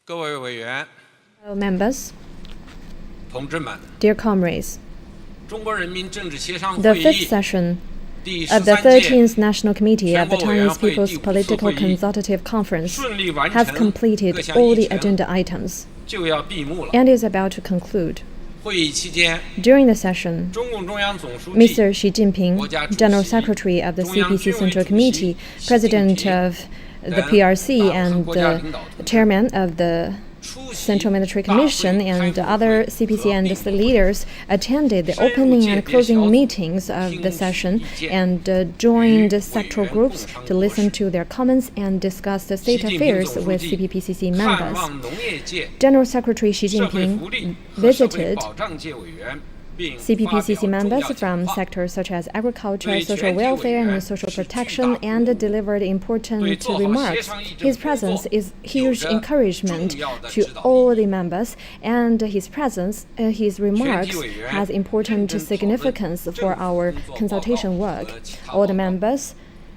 各位委员, Fellow members, 同志们, dear comrades, 中国人民政治协商 the 会 fifth 议 session 第 of the 13届 13th National Committee of the 全国委员 Chinese 会 People's 第五次 Political 会议 Consultative Conference 顺利完 has 成 completed 各项 all 议 the 程 agenda items 就要闭幕了。 and is about to conclude. 会议期间， During the session, 中共中央总书记、 Mr. Xi Jinping, 国家主席、 General Secretary of the 中央军 CPC 委 Central 主席、 Committee, 习近 President 平 of the 等 PRC 大部分 and 国家 the 领导同志 Chairman of the 出席 Central Military 大会 Commission 开 and 幕 other 会 CPC 和 and 闭 the 幕会 leaders attended the 深入 opening 界 and 别小 closing 组 meetings of 听 the 取 session 意见 and joined 与 sectoral 委员 groups 共 to 商 listen 国事 to their comments and discuss the state 习近平 affairs 总书 with 记 CPPCC 看 members. 望农业界、 General Secretary Xi 社会 Jinping 福利和社会 visited 保障界委员，并发表 CPPCC 重要 members 讲 from 话 sectors such as agriculture, 对 social 全体委 welfare, 员 and social 是巨 protection, 大鼓 and 舞 delivered 对 important 做好协 remarks. 商议政 His 工作 presence is 有 huge 着 encouragement 重要的 to 指导意 all 义。 the members, and his presence, his remarks 委员 has important 认真讨论 significance 政 for 府 our 工作 consultation 报告 work. 和其他 All the 报告 members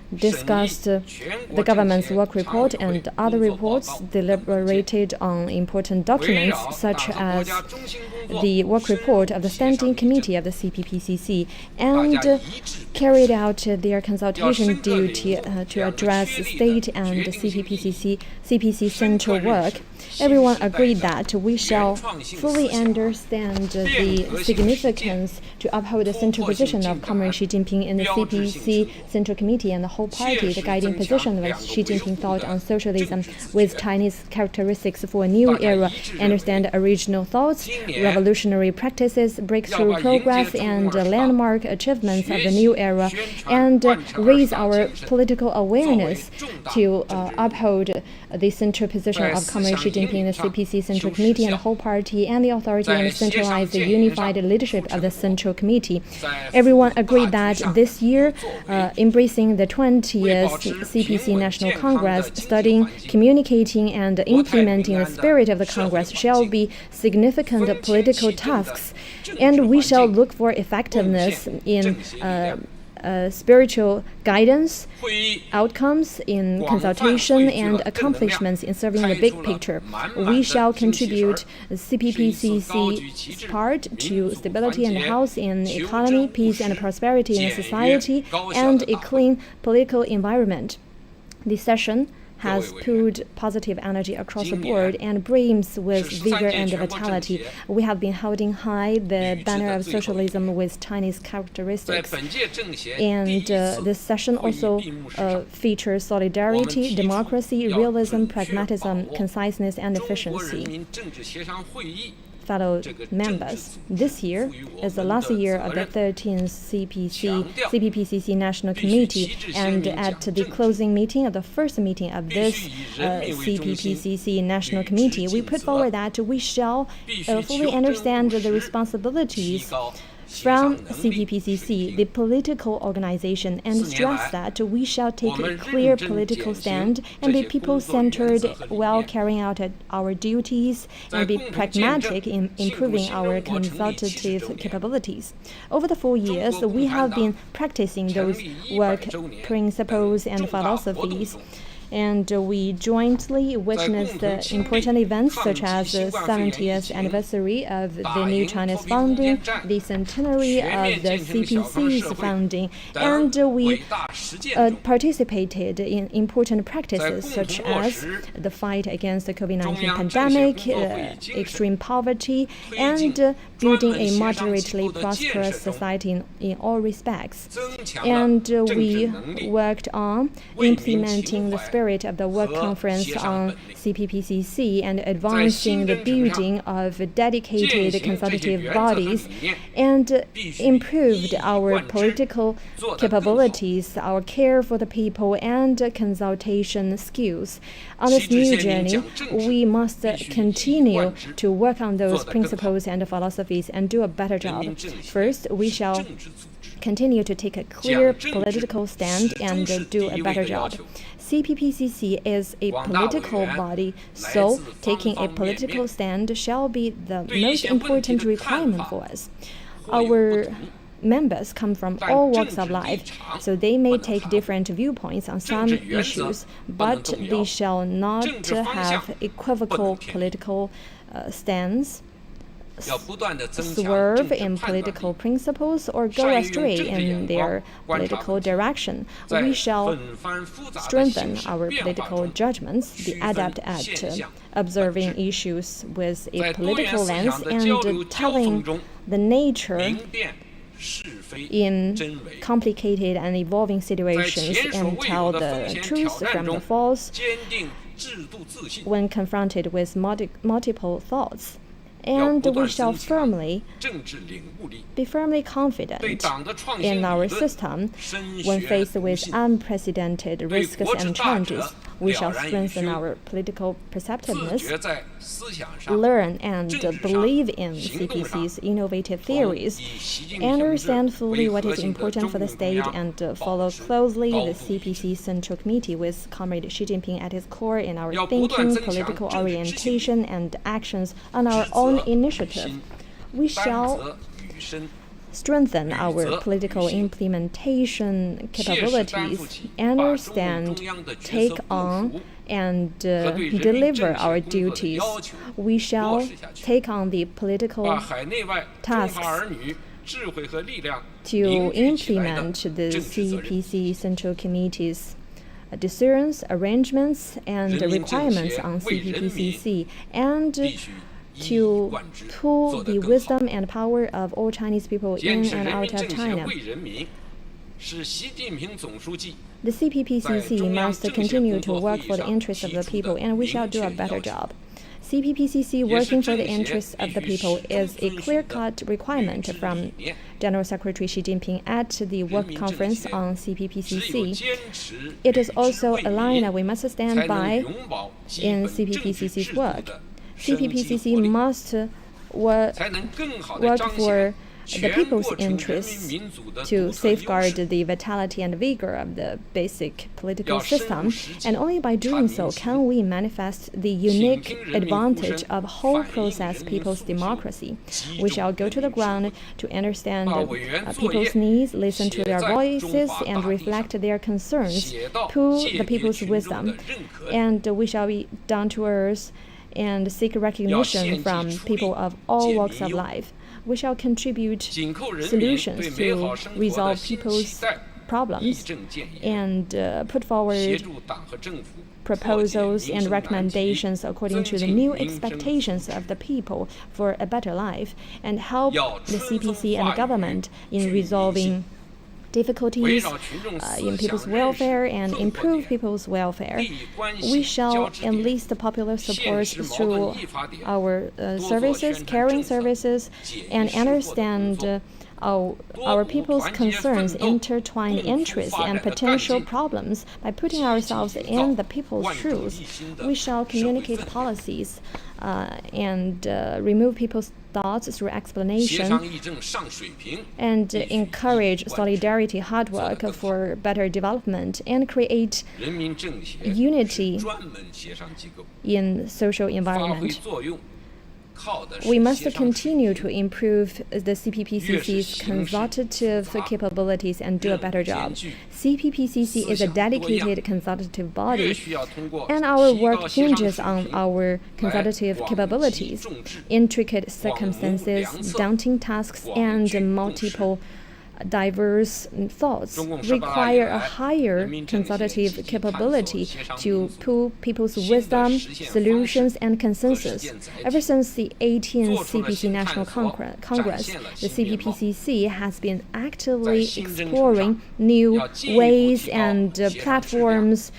discussed the government's work report and other reports, deliberated on important 围 documents 绕 such 党和国 as 家中心工作 the work 深入 report of the 协商 Standing 议 Committee 政 of the CPPCC 大 and 家一致 carried out their consultation 深刻领 duty 悟 to 两个 address 确立的 state and 决定性意义 CPC 深刻 central 认 work. 识 Everyone 新时代 agreed 的 that we 原 shall 创性 fully 思想 understand 变 the 革性实践 significance to uphold the 突 central 破性 position 进 of 展 Comrade Xi Jinping in the 标志性 CPC 承诺 Central Committee and the whole 切 party, 实 the guiding 增强 position of 两个 Xi 维 Jinping 护 thought 的 on 政 socialism 治自 with 觉 Chinese characteristics for a new 大家 era, 一致认为 understand original thoughts, 今年 revolutionary practices, breakthrough 要把迎接 progress, 中 and 国二十大 landmark achievements of the 学习 new era, 宣传 and 贯彻 raise 二十大 our 精神 political awareness 作为重大 to 政治 uphold the central position 在 of 思 Comrade 想 Xi Jinping in the 引领上 CPC Central 求 Committee 实 and the 效 whole party and the authority 在 and 协商 centralize the 建言上 unified leadership 不 of the 成功 Central Committee. 在 Everyone 四大 agreed 局 that 上 this year, 作为 embracing the 20th 为保持 CPC 平稳 National 健康的 Congress, 经济 studying, 环境 communicating, and 国泰民 implementing the 安的 spirit of the 社会 Congress 环 shall 境 be significant 风平 political 气正的 tasks, 政治 and we 环 shall 境 look for 贡 effectiveness 献 in 政协力量 spiritual guidance, 会议 outcomes in 广泛 consultation 汇聚 and 了正能量 accomplishments in serving the 开 big 出了 picture. 满满 We 的 shall 精气神儿 contribute 是一次高举旗 CPPCC's 帜 part 民 to 族 stability 团 and 结 health in 求 economy, 真务 peace and 实 prosperity in 简约 society, 高效 and 的 a 大会 clean political environment. This session has 各位委员 poured positive energy across the 今年 board and brims with 是13 vigor 届 and 全国政 vitality. 协 We have been holding high the 履职 banner 的 of 最后一 socialism with Chinese 在 characteristics. 本届政协第一 And 次 this session 会议 also 闭幕式上 features 我们 solidarity, 提出 democracy, 要 realism, 准确把 pragmatism, 握 conciseness, and 中国人 efficiency. 民政治协商会议 Fellow 这个政治 members, 组织 this year 赋予我 is the 们 last 的 year 责 of the 任 13th强调 CPPCC National 必须 Committee, 旗帜鲜 and 明 at 讲 the 政治 closing meeting of the first meeting of 必 this 须以人民为中心 CPPCC National 履职 Committee, we 尽 put 责 forward that we shall 必须 fully 求真 understand 务 the 实 responsibilities 提高协商 from 能力 CPPCC, the political organization, and 4年 stress 来 that we shall take 我们 a 认 clear 真 political 践行 stand and 这 be 些工作原则 people-centered 和理 while 念 carrying out our duties 在 and be 共同见证 pragmatic in 幸福 improving 新 our 中国成立70 consultative 周年 capabilities. Over the 4 years, 中国 we 共产 have 党 been practicing 成 those 立100 work 周年 principles and 重大活动 philosophies. 中 And we jointly witnessed 在共同庆 important 历 events 抗 such 击 as 新 the 冠肺炎疫 70th 情 anniversary of 打 the new 赢 China's 脱贫攻坚 founding, 战 the centenary 全面 of the 建成小康 CPC's 社会 founding, 等 and 伟 we 大实践中 participated in important practices 在共同 such 落 as 实 the fight against the 中 COVID-19 央政协 pandemic, 工作会议精神 extreme poverty, 推进 and building 专门 a 协商机 moderately 构的建 prosperous 设中 society in all respects. 增强了 And 政治 we 能力 worked on 为民 implementing 情 the 怀 spirit of the work 和 conference 协商 on 本领 CPPCC and advancing the 在新征程上 building of 践 dedicated 行这些 consultative 原则和 bodies 理念 and 必须 improved 一以 our 贯之 political 做得更好 capabilities, our care for the people, and consultation skills. On this 旗帜 new 鲜明 journey, 讲政治 we must 必须一以 continue 贯之 to work on 做 those 得更好 principles and philosophies and do a better 人 job. 民政协 First, we 是 shall 政治组织 continue to take a clear 讲政治 political stand 始终 and 是 do 第 a 一位 better 的要 job. 求 CPPCC is a 广大委 political 员 body, 来 so 自 taking 方 a 方面 political 面 stand shall be the 对一 most 些问题 important 的看 requirement 法 for us. 或有不 Our 同 members come from all walks of life, so they may take different viewpoints on some issues, but they shall not have equivocal political stance, swerve in political principles, or go astray in their political direction. We shall strengthen our political judgments, be adept at observing issues with a political lens and telling the nature in complicated and evolving situations, and tell the truth from the false when confronted with multiple thoughts. And we shall be firmly confident in our system when faced with unprecedented risks and challenges. We shall strengthen our political perceptiveness, learn and believe in CPC's innovative theories, understand fully what is important for the state, and follow closely the CPC Central Committee with Comrade Xi Jinping at its core in our thinking, political orientation, and actions on our own initiative. We shall strengthen our political implementation capabilities, understand, take on, and deliver our duties. We shall take on the political tasks to implement the CPC Central Committee's decisions, arrangements, and requirements on CPPCC, and to pool the wisdom and power of all Chinese people in and out of China. The CPPCC must continue to work for the interests of the people, and we shall do a better job. CPPCC working for the interests of the people is a clear-cut requirement from General Secretary Xi Jinping at the work conference on CPPCC. It is also a line that we must stand by in CPPCC's work. CPPCC must work for the people's interests to safeguard the vitality and vigor of the basic political system, and only by doing so can we manifest the unique advantage of whole process people's democracy. We shall go to the ground to understand people's needs, listen to their voices, and reflect their concerns, pool the people's wisdom, and we shall be down to earth and seek recognition from people of all walks of life. We shall contribute solutions to resolve people's problems and put forward proposals and recommendations according to the new expectations of the people for a better life, and help the CPC and the government in resolving difficulties in people's welfare and improve people's welfare. We shall enlist the popular support through our services, caring services, and understand our people's concerns, intertwined interests, and potential problems. By putting ourselves in the people's shoes, we shall communicate policies and remove people's thoughts through explanation, and encourage solidarity, hard work for better development, and create unity in social environment. We must continue to improve the CPPCC's consultative capabilities and do a better job. CPPCC is a dedicated consultative body, and our work hinges on our consultative capabilities. Intricate circumstances, daunting tasks, and multiple diverse thoughts require a higher consultative capability to pool people's wisdom, solutions, and consensus. Ever since the 18th CPC National Congress, the CPPCC has been actively exploring new ways and platforms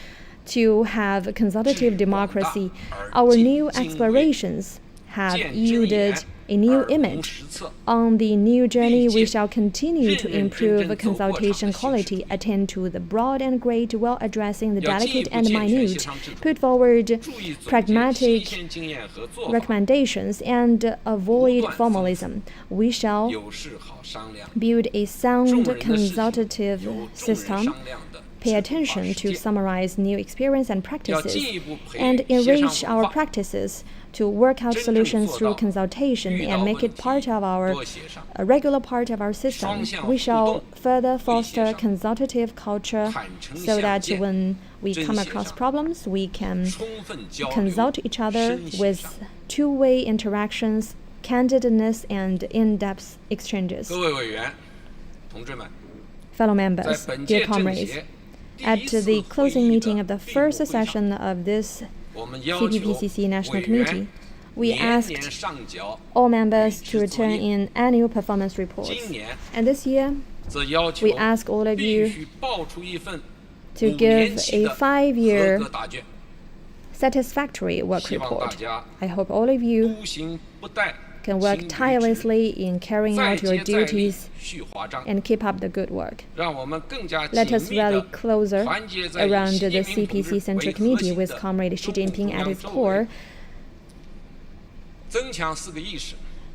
to have consultative democracy. Our new explorations have yielded a new image. On the new journey, we shall continue to improve consultation quality, attend to the broad and great while addressing the delicate and minute, put forward pragmatic recommendations, and avoid formalism. We shall build a sound consultative system, pay attention to summarize new experience and practices, and enrich our practices to work out solutions through consultation and make it part of our a regular part of our system. We shall further foster consultative culture so that when we come across problems, we can consult each other with two-way interactions, candidness, and in-depth exchanges. Fellow members, dear comrades, at the closing meeting of the first session of this CPPCC National Committee, we asked all members to return in annual performance reports. And this year, we ask all of you to give a 5-year satisfactory work report. I hope all of you can work tirelessly in carrying out your duties and keep up the good work. Let us rally closer around the CPC Central Committee with Comrade Xi Jinping at its core,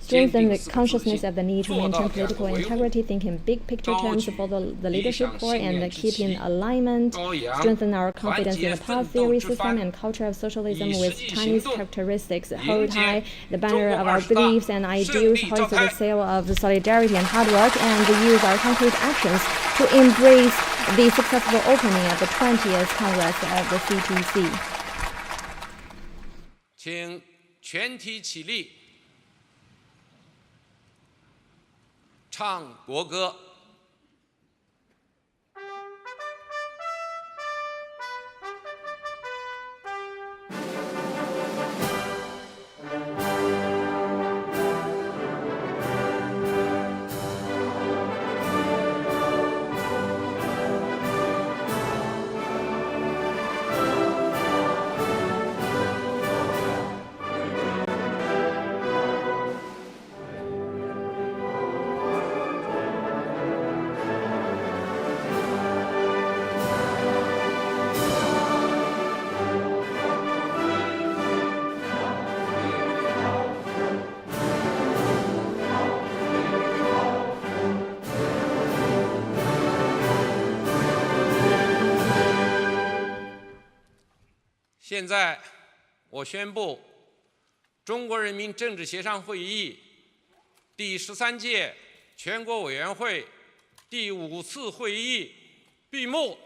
strengthen the consciousness of the need to maintain political integrity, think in big picture terms for the leadership core, and keep in alignment, strengthen our confidence in the power theory system and culture of socialism with Chinese characteristics, hold high the banner of our beliefs and ideals, hoist the sail of solidarity and hard work, and use our concrete actions to embrace the successful opening of the 20th Congress of the CPC. 请全体起立，唱国歌。现在，我宣布，中国人民政治协商会议第13届全国委员会第5次会议闭幕。